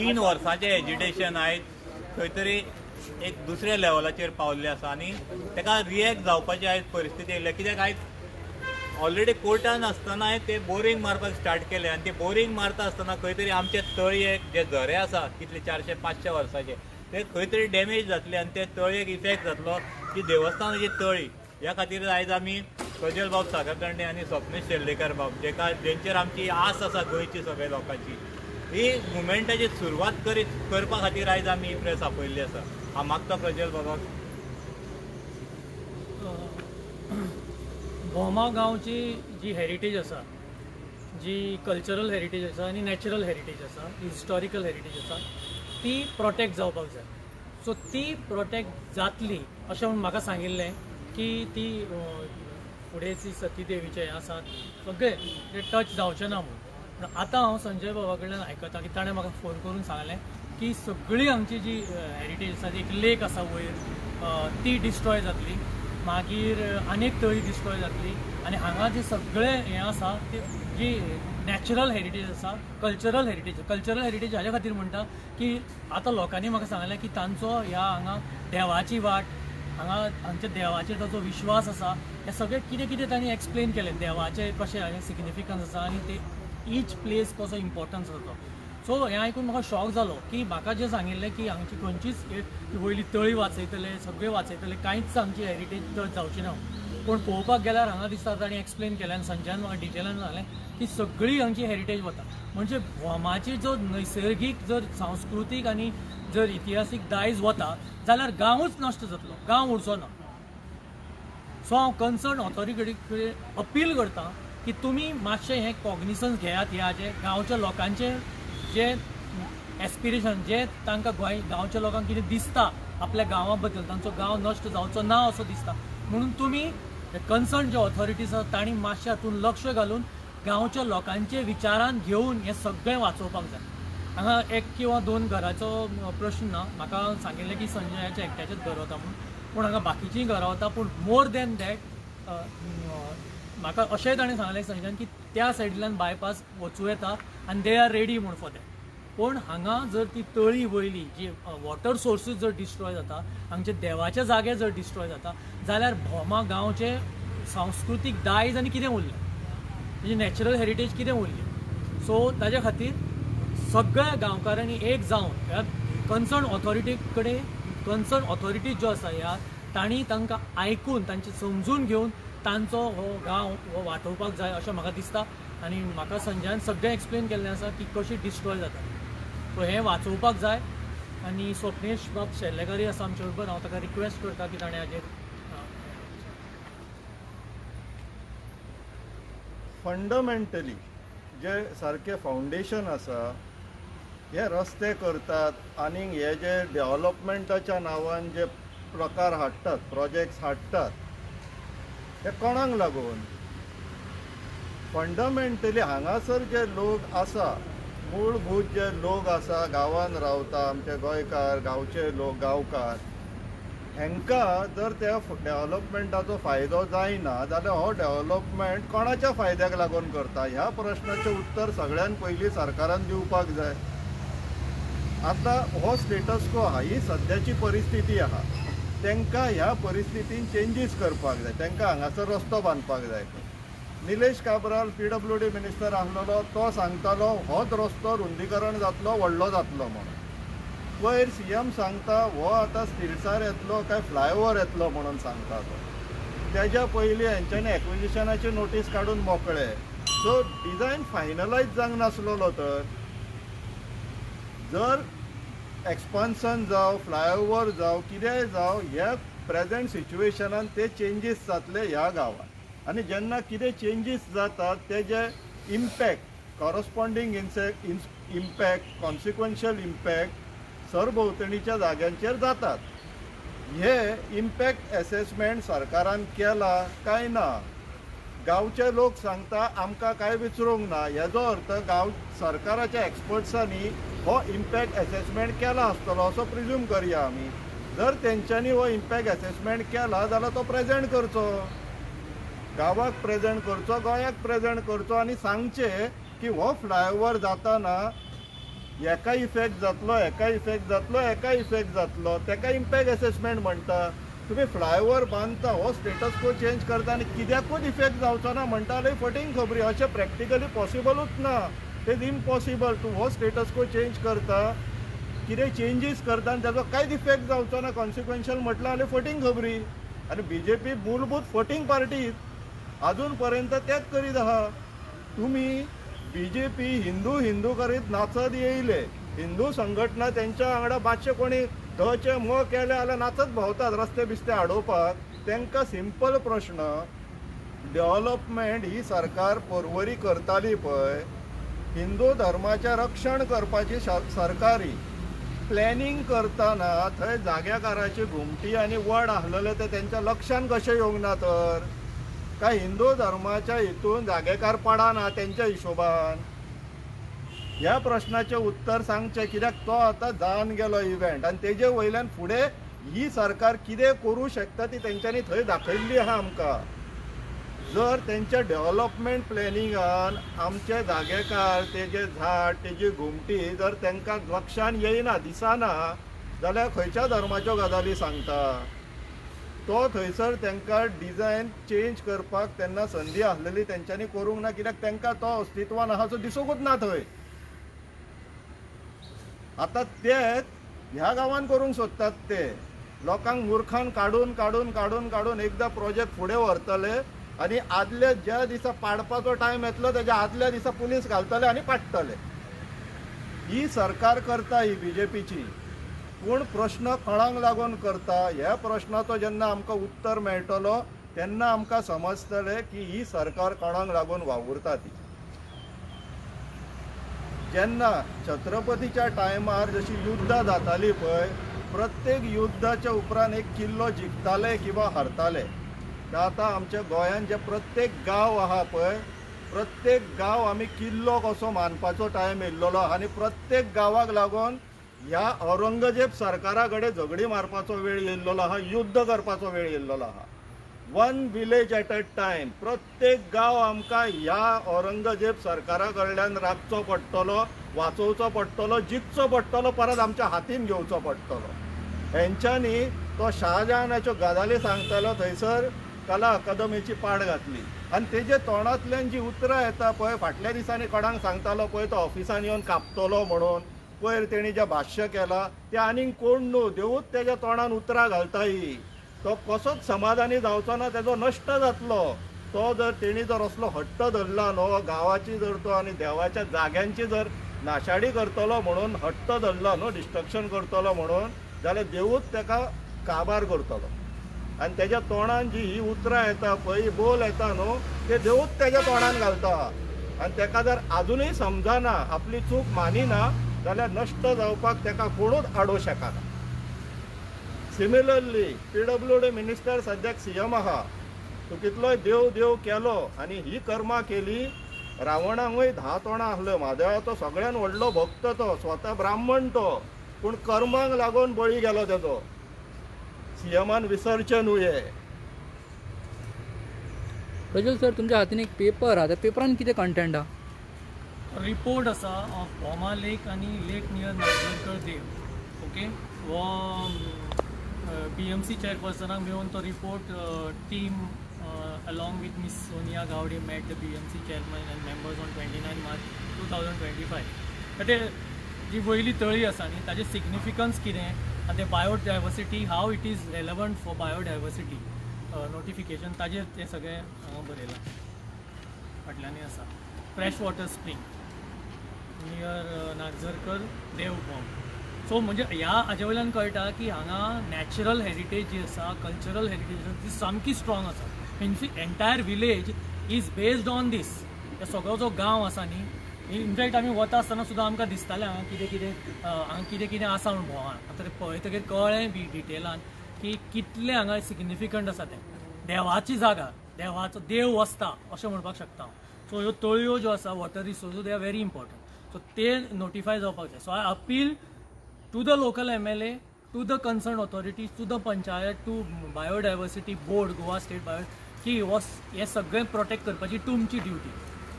3 वर्सांचें एज्युटेशन आयज खंय तरी एक दुसऱ्या लेवलाचेर पावल्लें आसा आनी ताका रिएक्ट जावपाची आयज परिस्थिती येयल्या. कित्याक आयज ऑलरेडी कोर्टान आसतनाय ते बोरींग मारपाक स्टार्ट केले आनी ते बोरींग मारता आसतना खंय तरी आमचे तळयेक जे झरे आसा कितले 400-500 वर्सांचे ते खंय तरी डॅमेज जातले आनी ते तळयेक इफेक्ट जातलो की देवस्थानाची तळी. ह्या खातीर आयज आमी प्रज्वल बाब साखरकंडे आनी स्वप्नीश शेल्डेकर बाब जेंचेर आमची आस आसा गोंयची सगळ्या लोकांची, ही मुवमेंटाची सुरवात करपा खातीर आयज आमी ही प्रेस आपयल्ली आसा. हांव मागता प्रज्वल बाबाक. भोमा गांवची जी हेरिटेज आसा, जी कल्चरल हेरिटेज आसा आनी नॅचरल हेरिटेज आसा, हिस्टॉरिकल हेरिटेज आसा, ती प्रोटेक्ट जावपाक जाय. सो ती प्रोटेक्ट जातली अशें म्हणून म्हाका सांगिल्लें की ती फुडें सती देवीचे आसा सगळे ते टच जावचें ना म्हणून. पूण आतां हांव संजय बाबा कडल्यान आयकता की ताणें म्हाका फोन करून सांगलें की सगळी हांगची जी हेरिटेज आसा, एक लेक आसा वयर ती डिस्ट्रॉय जातली, मागीर आनीक तळी डिस्ट्रॉय जातली आनी हांगा जे सगळे हें आसा ती जी नॅचरल हेरिटेज आसा, कल्चरल हेरिटेज हाज्या खातीर म्हणटा की आतां लोकांनी म्हाका सांगलें की तांचो ह्या हांगा देवाची वाट, हांगच्या देवाचेर ताचो विश्वास आसा, हें सगळें कितें कितें तांणी एक्सप्लेन केलें देवाचें कशें हांगा सिग्निफिकन्स आसा आनी ते ईच प्लेस कसो इम्पॉर्टन्स आसा तो. सो हें आयकून म्हाका शॉक जालो की म्हाका जें सांगिल्लें की हांगची खंयचीच वयली तळी वाचयतले, सगळें वाचयतले, कांयच आमची हेरिटेज टच जावची ना. पूण पळोवपाक गेल्यार हांगा दिसता ताणी एक्सप्लेन केलें आनी संजयान म्हाका डिटेलान सांगलें की सगळी हांगची हेरिटेज वता. म्हणजे भोमाची जो नैसर्गीक जर सांस्कृतीक आनी जर इतिहासीक दायज वता जाल्यार गांवूच नश्ट जातलो, गांव उरचो ना. सो हांव कन्सर्न ऑथॉरिटी कडेन अपील करतां की तुमी मातशें हें कॉग्निसन्स घेयात ह्या जे गांवच्या लोकांचें जे एस्पिरेशन, जे तांकां गांवच्या लोकांक कितें दिसता आपल्या गांवा बद्दल, तांचो गांव नश्ट जावचो ना असो दिसता, म्हणून तुमी कन्सर्न जे ऑथॉरिटीज आसा तांणी मातशें हातून लक्ष घालून गांवच्या लोकांचे विचारान घेवन हें सगळें वाचोवपाक जाय. हांगा 1 किंवा 2 घराचो प्रश्न ना. म्हाका सांगिल्लें की संजयाच्या एकट्याचेच घर वता म्हणून, पूण हांगा बाकीचींय घरां वता. पूण मोर दॅन दॅट म्हाका अशेंय ताणें सांगलें संजयान की त्या सायडींतल्यान बायपास वचूं येता आनी दे आर रेडी म्हूण फॉर दॅट. पूण हांगा जर ती तळी वयली जी वॉटर सोर्सीस जर डिस्ट्रॉय जाता, हांगचे देवाचे जागे जर डिस्ट्रॉय जाता जाल्यार भोमा गांवचे सांस्कृतीक दायज आनी कितें उरलें, म्हणजे नॅचरल हेरिटेज कितें उरली. सो ताज्या खातीर सगळ्या गांवकारांनी एक जावन ह्या कन्सर्न ऑथॉरिटी कडेन, कन्सर्न ऑथॉरिटीज ज्यो आसा ह्या तांणी तांकां आयकून तांचे समजून घेवन तांचो हो गांव हो वाटोवपाक जाय अशें म्हाका दिसता. आनी म्हाका संजयान सगळें एक्सप्लेन केल्लें आसा की कशी डिस्ट्रॉय जाता. सो हें वाचोवपाक जाय. आनी स्वप्नेश बाब शेल्डेकरूय आसा आमचे बरोबर, हांव ताका रिक्वेस्ट करता की ताणें हाजेर फंडमेंटली जे सारके फावंडेशन आसा, हे रस्ते करतात आनी हे जे डेव्हलपमेंटाच्या नांवान जे प्रकार हाडटात, प्रोजेक्ट्स हाडटात, हे कोणाक लागून? फंडमेंटली हांगासर जे लोक आसा, मूळभूत जे लोक आसा, गांवांत रावता आमचे गोंयकार, गांवचे लोक, गांवकार, हांकां जर त्या डेव्हलपमेंटाचो फायदो जायना जाल्यार हो डेव्हलपमेंट कोणाच्या फायद्याक लागून करता? ह्या प्रश्नाचें उत्तर सगळ्यान पयलीं सरकारान दिवपाक जाय. आतां हो स्टेटस को आहा, ही सद्याची परिस्थिती आहा, तांकां ह्या परिस्थितीन चेंजीस करपाक जाय, तांकां हांगासर रस्तो बांदपाक जाय. निलेश काब्राल PWD मिनिस्टर आसलेलो तो सांगतालो होच रस्तो रुंदीकरण जातलो, व्हडलो जातलो म्हणून. वयर CM सांगता हो आतां स्टिल्सार येतलो काय फ्लायओव्हर येतलो म्हणून सांगता तो. तेज्या पयलीं हेंच्यांनी एक्विजिशनाची नोटीस काडून मोकळे. सो डिझायन फायनलायज जावंक नासलेलो तर जर एक्सपान्सन जावं, फ्लायओव्हर जावं, कितेंय जावं, ह्या प्रेझेंट सिच्युएशनान ते चेंजीस जातले ह्या गांवांत. आनी जेन्ना कितें चेंजीस जातात तेजे इम्पॅक्ट, कॉरस्पॉन्डिंग इम्पॅक्ट, कॉन्सिक्वन्शियल इम्पॅक्ट सरभोंवतणीच्या जाग्यांचेर जातात. हे इम्पॅक्ट एसेसमेंट सरकारान केला काय ना? गांवचे लोक सांगता आमकां कांय विचारूंक ना. हेजो अर्थ गांव सरकाराच्या एक्सपर्ट्सांनी हो इम्पॅक्ट एसेसमेंट केला आसतलो असो प्रिज्यूम करया आमी. जर तेंच्यांनी हो इम्पॅक्ट एसेसमेंट केला जाल्यार तो प्रेझेंट करचो, गांवाक प्रेझेंट करचो, गोंयाक प्रेझेंट करचो आनी सांगचें की हो फ्लायओव्हर जाताना एका इफेक्ट जातलो एका इफेक्ट जातलो एका इफेक्ट जातलो तेका इम्पॅक्ट असेसमेंट म्हणटा. तुम्ही फ्लायओव्हर बांदता हो स्टेटस को चेंज करता आनी कित्याकूच इफेक्ट जावचो ना म्हणटा जाल्यार फटींग खबरी. अशें प्रॅक्टिकली पॉसिबलूच ना. It is impossible. तूं हो स्टेटस को चेंज करता कितें चेंजीस करता आनी ताजो कांयच इफेक्ट जावचो ना कॉन्सिक्वेन्शियल म्हटलं जाल्यार फटींग खबरी. आनी बीजेपी मूलभूत फटींग पार्टी अजून पर्यंत तेच करीत आहा. तुम्ही बीजेपी हिंदू हिंदू करीत नाचत येयले. हिंदू संघटना त्यांच्या वांगडा मातशे कोणी धचे म केले जाल्यार नाचत भोंवतात रस्ते बिस्ते आडोवपाक. तांकां सिंपल प्रश्न, डेव्हलपमेंट ही सरकार परवरी करताली पळय, हिंदू धर्माचें रक्षण करपाची सरकारी प्लॅनिंग करतना थंय जाग्याकाराची घुमटी आनी वड आसलेले ते तेंच्या लक्षान कशें येवंक ना तर? काय हिंदू धर्माच्या हितून जागेकार पडाना तेंच्या हिशोबान? ह्या प्रश्नाचें उत्तर सांगचें, कित्याक तो आतां जावन गेलो इव्हेंट आनी तेजे वयल्यान फुडें ही सरकार कितें करूं शकता ती तेंच्यांनी थंय दाखयल्ली आहा आमकां. जर तेंच्या डेव्हलपमेंट प्लॅनिंगान आमचे जागेकार, तेजे झाड, तेजी घुमटी जर तेंकां लक्षान येयना, दिसना, जाल्यार खंयच्या धर्माच्यो गजाली सांगता? तो थंयसर तांकां डिझायन चेंज करपाक तेन्ना संदी आसलेली तेंच्यांनी करूंक ना, कित्याक तांकां तो अस्तित्वान आहा असो दिसूंकूच ना थंय. आतां तेच ह्या गांवांत करूंक सोदतात ते. लोकांक मुर्खान काडून काडून काडून काडून एकदां प्रोजेक्ट फुडें व्हरतले आनी आदले ज्या दिसा पाडपाचो टायम येतलो तेज्या आदल्या दिसा पुलीस घालतले आनी पाडटले. ही सरकार करता ही बीजेपीची. पूण प्रश्न कोणाक लागून करता ह्या प्रश्नाचो जेन्ना आमकां उत्तर मेळटलो तेन्ना आमकां समजतलें की ही सरकार कोणाक लागून वावुरता ती. जेन्ना छत्रपतीच्या टायमार जशी युद्धां जाताली पळय, प्रत्येक युद्धाच्या उपरांत एक किल्लो जिखताले किंवा हरताले. आतां आमच्या गोंयांत जे प्रत्येक गांव आहा पळय, प्रत्येक गांव आमी किल्लो कसो मानपाचो टायम येयल्लो आनी प्रत्येक गांवाक लागून ह्या औरंगजेब सरकारा कडेन झगडी मारपाचो वेळ येयल्लो आहा, युद्ध करपाचो वेळ येयल्लो आहा. One village at a time. प्रत्येक गांव आमकां ह्या औरंगजेब सरकारा कडल्यान राखचो पडटलो, वाचोवचो पडटलो, जिखचो पडटलो, परत आमच्या हातीन घेवचो पडटलो. हेंच्यांनी तो शाहजहानाच्यो गजाली सांगतालो थंयसर कला अकादमीची पाड घातली आनी तेजे तोंडांतल्यान जी उतरां येता पळय, फाटल्या दिसांनी कोणाक सांगतालो पळय तो ऑफिसान येवन कापतलो म्हणून, पयर तेणी जें भाश्य केलां तें आनीक कोण न्हू, देवूच तेज्या तोंडान उतरां घालता ही. तो कसोच समाधानी जावचो ना, तेजो नश्ट जातलो. तो जर तेणी जर असलो हट्ट धरला न्हू, गांवाची जर तो आनी देवाच्या जाग्यांची जर नाशाडी करतलो म्हणून हट्ट धरला न्हू, डिस्ट्रक्शन करतलो म्हणून, जाल्यार देवूच ताका काबार करतलो. आनी तेज्या तोंडान जी ही उतरां येता पळय, बोल येता न्हू, ते देवूच तेज्या तोंडान घालता. आनी ताका जर आजुनूय समजना, आपली चूक मानिना, जाल्यार नश्ट जावपाक ताका कोणूच आडोवं शकना. सिमिलरली PWD मिनिस्टर सद्याक CM आहा. तो कितलोय देव देव केलो आनी ही कर्मां केली. रावणांकूय 10 तोंडां आसल्यो. म्हादेवाचो सगळ्यान व्हडलो भक्त तो, स्वता ब्राह्मण तो, पूण कर्मांक लागून बळी गेलो तेजो. CMान विसरचें न्हू हे. प्रज्वल सर, तुमच्या हातीन एक पेपर आहा, त्या पेपरान कितें कंटेंट आहा? रिपोर्ट आसा ऑफ बोमा लेक आनी लेक नियर नागवेकर देव. ओके, वो BMC चेअरपर्सनाक मेळून तो report team along with Miss Sonia Gowde met the BMC chairman and members on 29 March 2025. ते जी वयली तळी आसा न्ही ताजें सिग्निफिकन्स कितें आनी ते biodiversity how it is relevant for biodiversity notification ताजेर तें सगळें हांगा बरयलां. फाटल्यानूय आसा fresh water spring near Nagzarkar देव बॉम. सो म्हणजे ह्या हाजे वयल्यान कळटा की हांगा नॅचरल हेरिटेज जी आसा, कल्चरल हेरिटेज आसा ती सामकी स्ट्रॉंग आसा. Entire village is based on this. हे सगळो जो गांव आसा न्ही, इनफॅक्ट आमी वता आसतना सुद्दां आमकां दिसतालें हांगा कितें कितें हांगा कितें कितें आसा म्हूण भोंवान. आतां पळयतकीर कळ्ळें बी डिटेलान की कितलें हांगा सिग्निफिकंट आसा तें. देवाची जागा, देवाचो देव वसता अशें म्हणपाक शकता हांव. सो ह्यो तळयो ज्यो आसा, water resources they are very important. So ते नोटिफाय जावपाक जाय. So I appeal to the local MLA, to the concern authorities, to the panchayat, to biodiversity board, Goa state bio, की हे सगळें प्रोटेक्ट करपाची तुमची ड्युटी.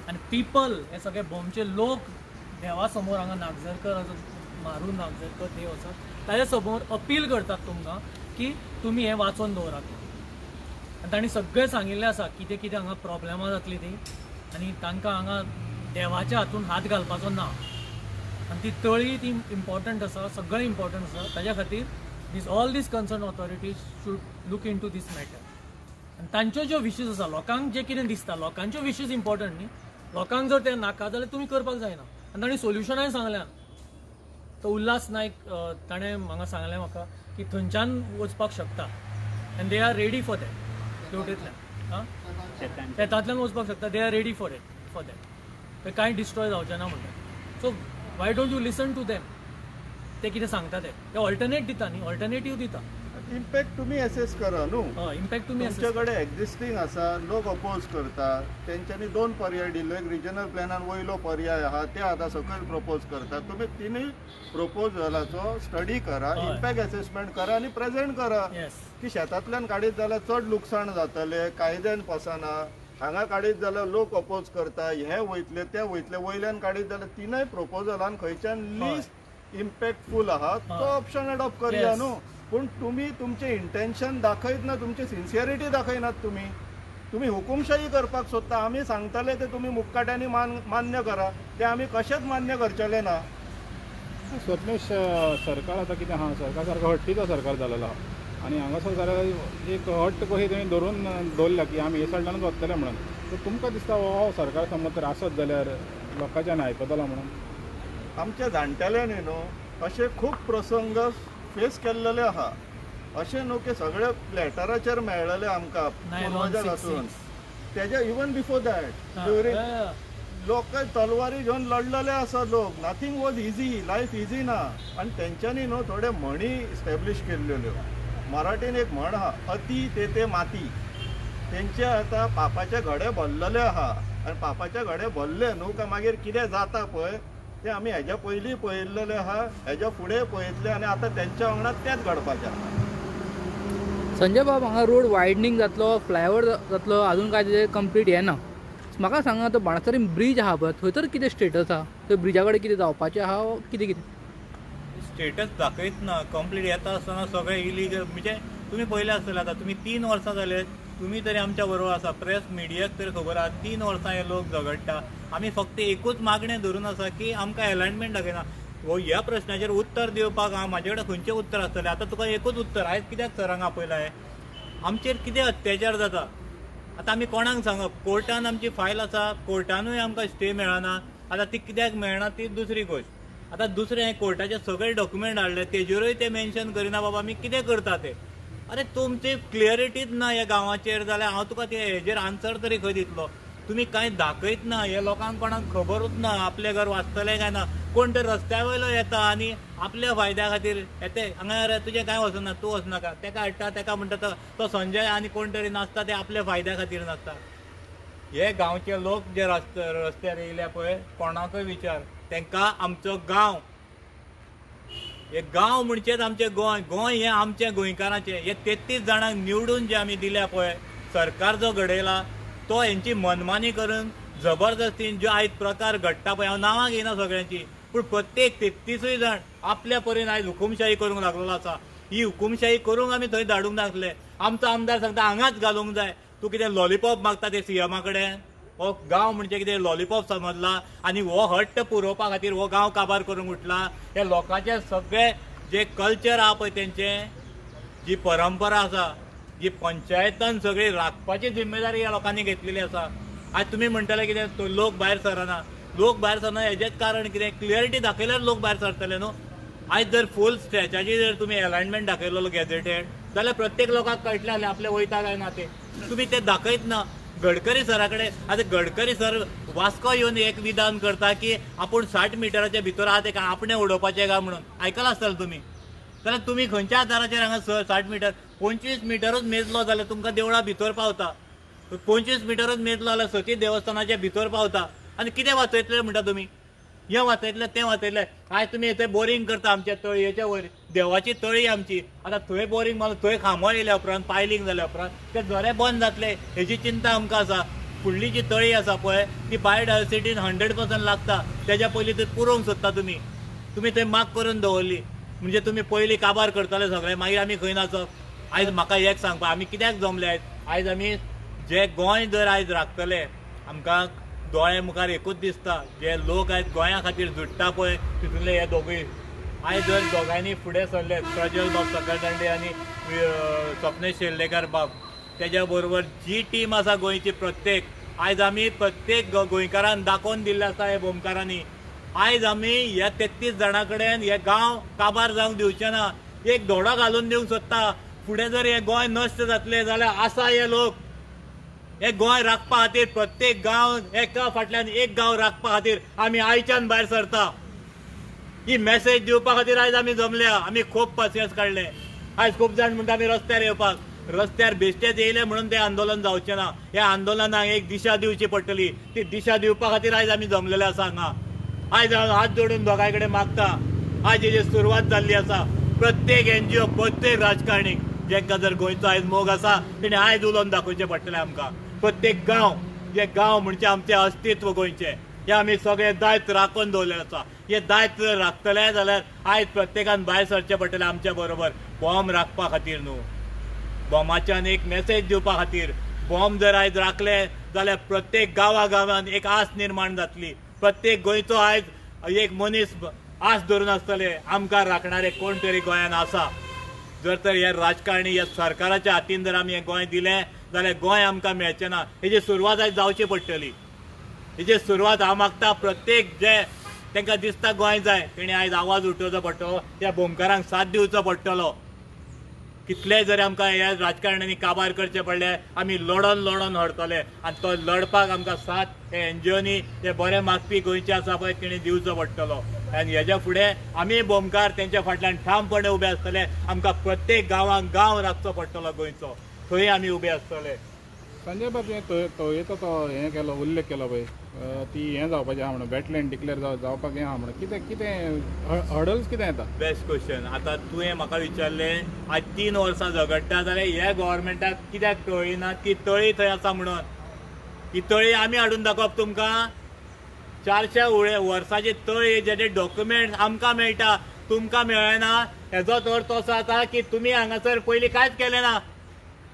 आनी पिपल, हे सगळे बोमचे लोक देवा समोर हांगा नागझरकर मारून नागझरकर देव आसा ताज्या समोर अपील करतात तुमकां की तुमी हें वाचून दवरात. आनी तांणी सगळें सांगिल्लें आसा कितें कितें हांगा प्रॉब्लेमां जातली ती आनी तांकां हांगा देवाच्या हातून हात घालपाचो ना. आनी ती तळी ती इम्पॉर्टंट आसा, सगळें इम्पॉर्टंट आसा. ताज्या खातीर all these concern authorities should look in to these matter. आनी तांच्यो ज्यो विशीज आसा, लोकांक जे कितें दिसता, लोकांच्यो विशीज इम्पॉर्टंट न्ही. लोकांक जर ते नाका जाल्यार तुमी करपाक जायना. आनी तांणी सोल्युशनाय सांगल्यां. तो उल्हास नायक ताणें म्हाका सांगलें म्हाका की थंयच्यान वचपाक शकता and they are ready for that. तेवटेंतल्यान शेतांतल्यान वचपाक शकता. They are ready for that. थंय कांय डिस्ट्रॉय जावचें ना म्हणटा. So why don't you listen to them. ते कितें सांगता ते ऑल्टरनेट दिता न्ही, ऑल्टरनेटीव दिता. इम्पॅक्ट तुम्ही असेस करा न्हू. हय इम्पॅक्ट तुमी तुमच्याकडे एक्झिस्टिंग आसा, लोक अपोज करतात. तेंच्यांनी 2 पर्याय दिल्ले. एक रिजनल प्लॅनान वयलो पर्याय आहा ते आतां सकयल प्रपोज करतात. तुम्ही तिनूय प्रपोजलाचो स्टडी करा, हय. इम्पॅक्ट असेसमेंट करा आनी प्रेझेंट करा. येस. की शेतांतल्यान काडीत जाल्यार चड लुकसाण जातले, कायद्यान पसना. हांगा काडीत जाल्यार लोक अपोज करता, हे वयतले ते वयतले. वयल्यान काडीत जाल्यार तिनय प्रपोजलान खंयच्यान लिस्ट इम्पॅक्टफूल आहा तो ऑप्शन अडॉप्ट करया Yes. न्हू. पूण तुमी तुमचे इंटेन्शन दाखयत ना, तुमची सिन्सियरिटी दाखयनात. तुम्ही हुकुमशाही करपाक सोदता. आमी सांगतले ते तुमी मुक्काट्यांनी मान्य करा. ते आमी कशेंच मान्य करचेले ना. स्वप्नेश, सरकार आतां कितें आहा, सरकार सारको हट्टीचो सरकार जालेलो आहा आनी हांगासर जाल्यार एक हट्ट कशी तेणी धरून दवरल्या की आमी हे सायडानूच वतले म्हणून. सो तुमकां दिसता हो सरकार समज तर आसत जाल्यार लोकांच्यान आयकतलो म्हणून? आमच्या जाणटेल्यांनी न्हू अशे खूब प्रसंग फेस केल्लेले आहा. अशें न्हू की सगळे प्लॅटराचेर मेळलेले आमकां पूर्वजां लागून. तेज्या इवन बिफोर दॅट ड्युरींग लोक तलवारी घेवन लढलेले आसा लोक. Nothing was easy, life easy ना. आनी तेंच्यांनी न्हू थोडे म्हणी इस्टॅब्लीश केल्ल्यो. मराठीन एक म्हण आहा, अती तेथे माती. तेंचे आतां पापाचे घडे भरलेले आहा आनी पापाचे घडे भरले न्हू काय मागीर कितें जाता पळय ते आमी हेज्या पयलीं पळयल्लेले आहा, हेज्या फुडें पळयतले आनी आतां तेंच्या वांगडा तेंच घडपाचें आहा. संजय बाब, हांगा रोड वायडनींग जातलो, फ्लायओवर जातलो, अजून काय तेजें कंप्लीट येना. म्हाका सांगा तो बाणस्तारी ब्रीज आहा पळय थंय तर कितें स्टेटस आहा? थंय ब्रिजा कडेन कितें जावपाचें आहा कितें कितें? स्टेटस दाखयत ना. कंप्लीट येता आसतना सगळे इलिगल म्हणजे तुम्ही पयले आसतले. आतां तुमी 3 वर्सां जाले, तुम्ही तरी आमच्या बरोबर आसा. प्रेस मिडियाक तरी खबर आहा 3 वर्सां हे लोक झगडटा. आमी फक्त एकूच मागणें धरून आसा की आमकां अलायनमेंट दाखयना. हो ह्या प्रश्नाचेर उत्तर दिवपाक म्हाजे कडेन खंयचें उत्तर आसतलें? आतां तुका एकूच उत्तर. आयज कित्याक सरांक आपयला हे? आमचेर कितें अत्याचार जाता आतां आमी कोणाक सांगप? कोर्टान आमची फायल आसा, कोर्टानूय आमकां स्टे मेळना. आतां ती कित्याक मेळना ती दुसरी गोश्ट. आतां दुसरें कोर्टाचे सगळे डॉक्युमेंट हाडले, तेजेरूय ते मेन्शन करिना बाबा आमी कितें करता ते. अरे तुमची क्लियरिटीच ना ह्या गांवाचेर जाल्यार हांव तुका ते हेजेर आन्सर तरी खंय दितलो? तुम्ही कांय दाखयत ना. हे लोकांक कोणाक खबरूच ना आपले घर वाचतले काय ना. कोण तर रस्त्या वयलो येता आनी आपल्या फायद्या खातीर येते. हांगा तुजें कांय वचना, तूं वचनाका. तेका हाडटा, तेका म्हणटा तो संजय आनी कोण तरी नाचता ते आपल्या फायद्या खातीर नाचता. हे गांवचे लोक जे रस्त्यार येयल्या पळय, कोणाकय विचार, तेंकां आमचो गांव, हे गांव म्हणचेच आमचें गोंय. गोंय हें आमचें गोंयकारांचें. हे 33 जाणांक निवडून जे आमी दिल्या पळय, सरकार जो घडयला तो हेंची मनमानी करून जबरदस्तीन ज्यो आयज प्रकार घडटा पळय, हांव नांवां घेयना सगळ्यांची, पूण प्रत्येक 33 जाण आपल्या परीन आयज हुकुमशाही करूंक लागलेलो आसा. ही हुकुमशाही करूंक आमी थंय धाडूंक नासले. आमचो आमदार सांगता हांगाच घालूंक जाय. तूं कितें लॉलिपॉप मागता ते सीएमा कडेन? हो गांव म्हणजे कितें लॉलिपॉप समजला आनी हो हट्ट पुरोवपा खातीर हो गांव काबार करूंक उठला. हे लोकांचे सगळे जे कल्चर आहा पळय, तेंचे जी परंपरा आसा, जी पंचायतान सगळी राखपाची जिम्मेदारी ह्या लोकांनी घेतलेली आसा. आज तुमी म्हणटले कितें लोक भायर सरना. लोक भायर सरना हेजेंच कारण कितें? क्लियरिटी दाखयल्यार लोक भायर सरतले न्हू. आयज जर फूल स्ट्रेचाची जर तुमी अलायनमेंट दाखयलेलो गॅझेटेड जाल्यार प्रत्येक लोकांक कळटलें आपले वयता काय ना ते. तुमी ते दाखयत ना. गडकरी सरा कडेन आतां गडकरी सर वास्को येवन एक विधान करता की आपूण 60 मिटराच्या भितर आहा ते आपणें उडोवपाचें काय म्हणून. आयकलां आसतलें तुमी. जाल्यार तुमी खंयच्या आदाराचेर हांगा 60 मिटर 25 मिटरूच मेजलो जाल्यार तुमकां देवळा भितर पावता. 25 मिटरूच मेजलो जाल्यार सती देवस्थानाच्या भितर पावता. आनी कितें वाचयतले म्हणटा तुमी? हें वाचयतले तें वाचयतले. आयज तुमी थंय बोरींग करता आमच्या तळयेच्या वयर. देवाची तळी आमची. आतां थंय बोरींग मारलो, थंय खांबळ येयल्या उपरांत, पायलींग जाल्या उपरांत ते झरे बंद जातले हेची चिंता आमकां आसा. फुडली जी तळी आसा पळय ती बायोडायवर्सिटीन 100% लागता. तेज्या पयलीं ती पुरोवंक सोदता तुमी थंय माग करून दवरली. म्हणजे तुमी पयलीं काबार करताले सगळे, मागीर आमी खंय नाचप. आयज म्हाका एक सांगपा, आमी कित्याक जमले आयज आमी जे गोंय जर आयज राखतले, आमकां दोळे मुखार एकूच दिसता, जे लोक आयज गोंया खातीर झुडटा पळय तितूंतले हे दोगूय आयज जर दोगांयनी फुडें सरले, प्रज्वल बाब सकळदंडे आनी स्वप्नेश शेल्लेकर बाब, तेज्या बरोबर जी टीम आसा गोंयची प्रत्येक, आयज आमी प्रत्येक गोंयकारांक दाखोवन दिल्लें आसा हे बोमकारांनी. आयज आमी ह्या 33 जाणां कडेन हे गांव काबार जावंक दिवचे ना. एक धोडो घालून दिवंक सोदता. फुडें जर हे गोंय नश्ट जातले जाल्यार आसा हे लोक हे गोंय राखपा खातीर, प्रत्येक गांव एका फाटल्यान एक गांव राखपा खातीर आमी आयच्यान भायर सरता. ही मेसेज दिवपा खातीर आयज आमी जमल्या. आमी खूब पासियन्स काडले. आयज खूब जाण म्हणटा आमी रस्त्यार येवपाक, रस्त्यार बेश्टेच येयले म्हणून तें आंदोलन जावचें ना. ह्या आंदोलनाक एक दिशा दिवची पडटली. ती दिशा दिवपा खातीर आयज आमी जमलेले आसा हांगा. आयज हांव हात जोडून दोगांय कडेन मागता. आयज हेजी सुरवात जाल्ली आसा. प्रत्येक NGO, प्रत्येक राजकारणी जेंका जर गोंयचो आयज मोग आसा तेणें आयज उलोवन दाखोवचें पडटलें आमकां. प्रत्येक गांव, जे गांव म्हणजे आमचें अस्तित्व गोंयचें, हे आमी सगळे दायित्व राखून दवरलें आसा. हे दायित्व राखतले जाल्यार आयज प्रत्येकान भायर सरचें पडटलें आमच्या बरोबर. बॉम्ब राखपा खातीर न्हू, बॉम्बाच्यान एक मेसेज दिवपा खातीर. बॉम्ब जर आयज राखले जाल्यार प्रत्येक गांवांत एक आस निर्माण जातली. प्रत्येक गोंयचो आयज एक मनीस आस धरून आसतले, आमकां राखणारे कोण तरी गोंयान आसा. जर तर हे राजकारणी ह्या सरकाराच्या हातीन जर आमी हें गोंय दिलें जाल्यार गोंय आमकां मेळचें ना. हेजी सुरवात आयज जावची पडटली. हेजी सुरवात हांव मागता प्रत्येक जे तांकां दिसता गोंय जाय तेणी आयज आवाज उठोवचो पडटलो. त्या बोमकारांक साथ दिवचो पडटलो. कितलेय जरी आमकां ह्या राजकारण्यांनी काबार करचें पडलें, आमी लढोन हरतले. आनी तो लढपाक आमकां साथ हे NGOनी, जे बरे मागपी गोंयचे आसा पळय तेणी दिवचो पडटलो. आनी हेज्या फुडें आमी बोमकार तेंच्या फाटल्यान ठामपणे उबे आसतले. आमकां प्रत्येक गांवांक गांव राखचो पडटलो गोंयचो, थंय आमी उबे आसतले. संजय बाब तुवें तो हें केलो, उल्लेख केलो पळय, ती हें जावपाचें आहा म्हणून वेटलँड डिक्लेअर जावपाक हें आहा म्हणून कितें हर्डल्स कितें येता? Best question. आतां तुवें म्हाका विचारलें आज 3 वर्सां झगडटा जाल्यार ह्या गव्हर्मेंटाक कित्याक तळी ना? ती तळी थंय आसा म्हणून. ही तळी आमी हाडून दाखोवप तुमकां. 400 वर्साची तळी, जेचे डॉक्युमेंट आमकां मेळटा, तुमकां मेळना. हेजो अर्थ असो जाता की तुमी हांगासर पयलीं कांयच केलें ना.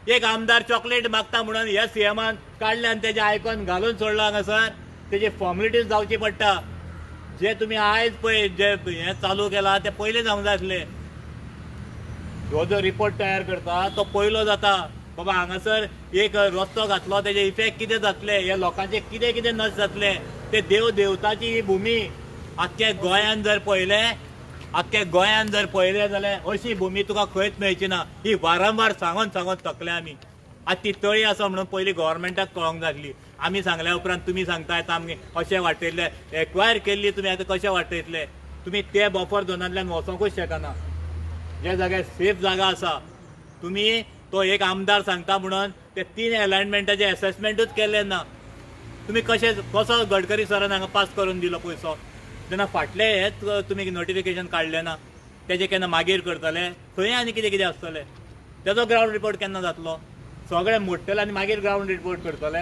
एक आमदार चॉकलेट मागता म्हणून ह्या CMन काडले आनी तेजे आयकॉन घालून सोडलो हांगासर. तेजी फॉर्मेलिटीज जावची पडटा. जे तुमी आयज पळय जे हें चालू केलां तें पयलीं जावंक जाय आसलें. हो जो रिपोर्ट तयार करता तो पयलो जाता. बाबा हांगासर एक रस्तो घातलो तेजे इफेक्ट कितें जातले, हे लोकांचे कितें कितें नश्ट जातले, ते देवताची ही भुमी आख्ख्या गोंयान जर पळयलें जाल्यार अशी भुमी तुका खंयच मेळची ना. ही वारंवार सांगून थकले आमी. आज ती तळी आसा म्हणून पयलीं गव्हर्मेंटाक कळोंक जाय आसली. आमी सांगल्या उपरांत तुमी सांगता येता आमगे अशें वाटयतले, एक्वायर केल्ली तुमी आतां कशें वाटयतले? तुमी ते बफर झोनांतल्यान वचोंकूच शकना. जे जाग्यार सेफ जागा आसा, तुमी तो एक आमदार सांगता म्हणून ते 3 अलायनमेंटाचे असेसमेंटूच केल्ले ना. तुमी कसो गडकरी सरान हांगा पास करून दिलो पयसो? जेन्ना फाटले हेच तुमी नोटिफिकेशन काडलें ना, तेजे केन्ना मागीर करतले? थंय आनी कितें आसतलें? तेजो ग्रावंड रिपोर्ट केन्ना जातलो? सगळें मोडटले आनी मागीर ग्रावंड रिपोर्ट करतले?